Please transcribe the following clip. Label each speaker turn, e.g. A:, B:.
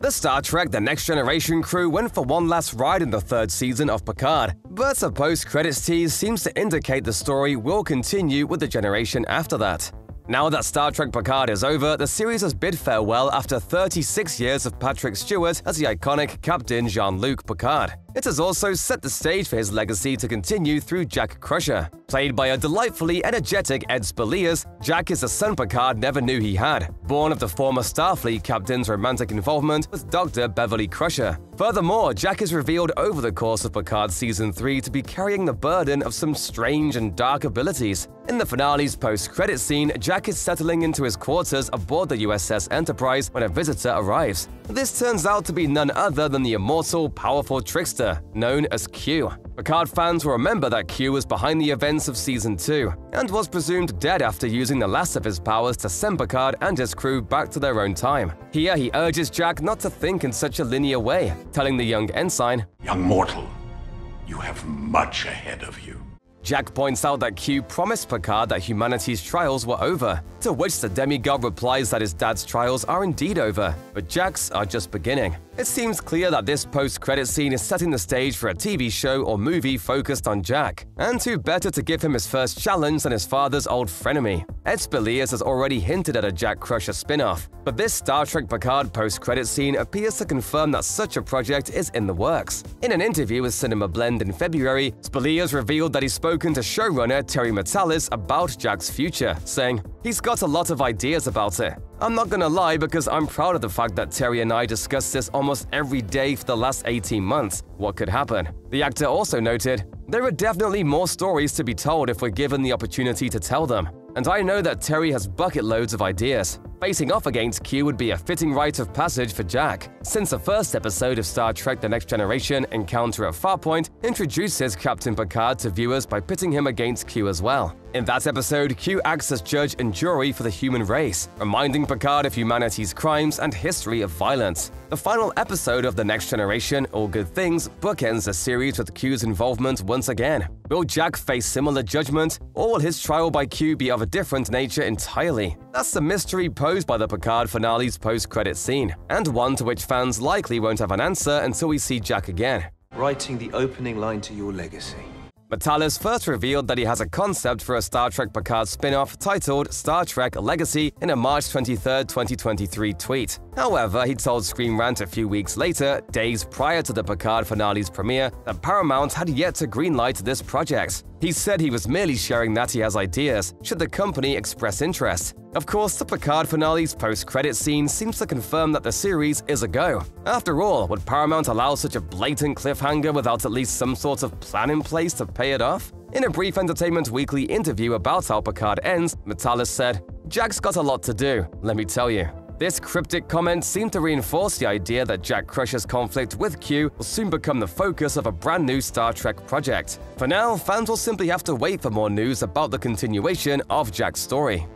A: The Star Trek The Next Generation crew went for one last ride in the third season of Picard, but a post-credits tease seems to indicate the story will continue with the generation after that. Now that Star Trek Picard is over, the series has bid farewell after 36 years of Patrick Stewart as the iconic Captain Jean-Luc Picard. It has also set the stage for his legacy to continue through Jack Crusher. Played by a delightfully energetic Ed Speleers, Jack is a son Picard never knew he had, born of the former Starfleet captain's romantic involvement with Dr. Beverly Crusher. Furthermore, Jack is revealed over the course of Picard Season 3 to be carrying the burden of some strange and dark abilities. In the finale's post-credit scene, Jack is settling into his quarters aboard the USS Enterprise when a visitor arrives. This turns out to be none other than the immortal, powerful trickster known as Q. Picard fans will remember that Q was behind the events of Season 2 and was presumed dead after using the last of his powers to send Picard and his crew back to their own time. Here, he urges Jack not to think in such a linear way, telling the young ensign,
B: "Young mortal, you have much ahead of you."
A: Jack points out that Q promised Picard that humanity's trials were over, to which the demigod replies that his dad's trials are indeed over, but Jack's are just beginning. It seems clear that this post-credit scene is setting the stage for a TV show or movie focused on Jack, and who better to give him his first challenge than his father's old frenemy. Ed Speleers has already hinted at a Jack Crusher spin-off, but this Star Trek Picard post-credit scene appears to confirm that such a project is in the works. In an interview with Cinema Blend in February, Speleers revealed that he's spoken to showrunner Terry Matalas about Jack's future, saying, "He's got a lot of ideas about it. I'm not gonna lie because I'm proud of the fact that Terry and I discuss this almost every day for the last 18 months. What could happen?" The actor also noted, "There are definitely more stories to be told if we're given the opportunity to tell them. And I know that Terry has bucket loads of ideas." Facing off against Q would be a fitting rite of passage for Jack, since the first episode of Star Trek The Next Generation, Encounter at Farpoint, introduces Captain Picard to viewers by pitting him against Q as well. In that episode, Q acts as judge and jury for the human race, reminding Picard of humanity's crimes and history of violence. The final episode of The Next Generation, All Good Things, bookends the series with Q's involvement once again. Will Jack face similar judgment, or will his trial by Q be of a different nature entirely? That's the mystery posed by the Picard finale's post-credit scene, and one to which fans likely won't have an answer until we see Jack again.
C: Writing the opening line to your legacy.
A: Matalas first revealed that he has a concept for a Star Trek Picard spin-off titled Star Trek Legacy in a March 23, 2023 tweet. However, he told Screen Rant a few weeks later, days prior to the Picard finale's premiere, that Paramount had yet to greenlight this project. He said he was merely sharing that he has ideas, should the company express interest. Of course, the Picard finale's post-credit scene seems to confirm that the series is a go. After all, would Paramount allow such a blatant cliffhanger without at least some sort of plan in place to pay it off? In a brief Entertainment Weekly interview about how Picard ends, Matalas said, "Jack's got a lot to do, let me tell you." This cryptic comment seemed to reinforce the idea that Jack Crusher's conflict with Q will soon become the focus of a brand new Star Trek project. For now, fans will simply have to wait for more news about the continuation of Jack's story.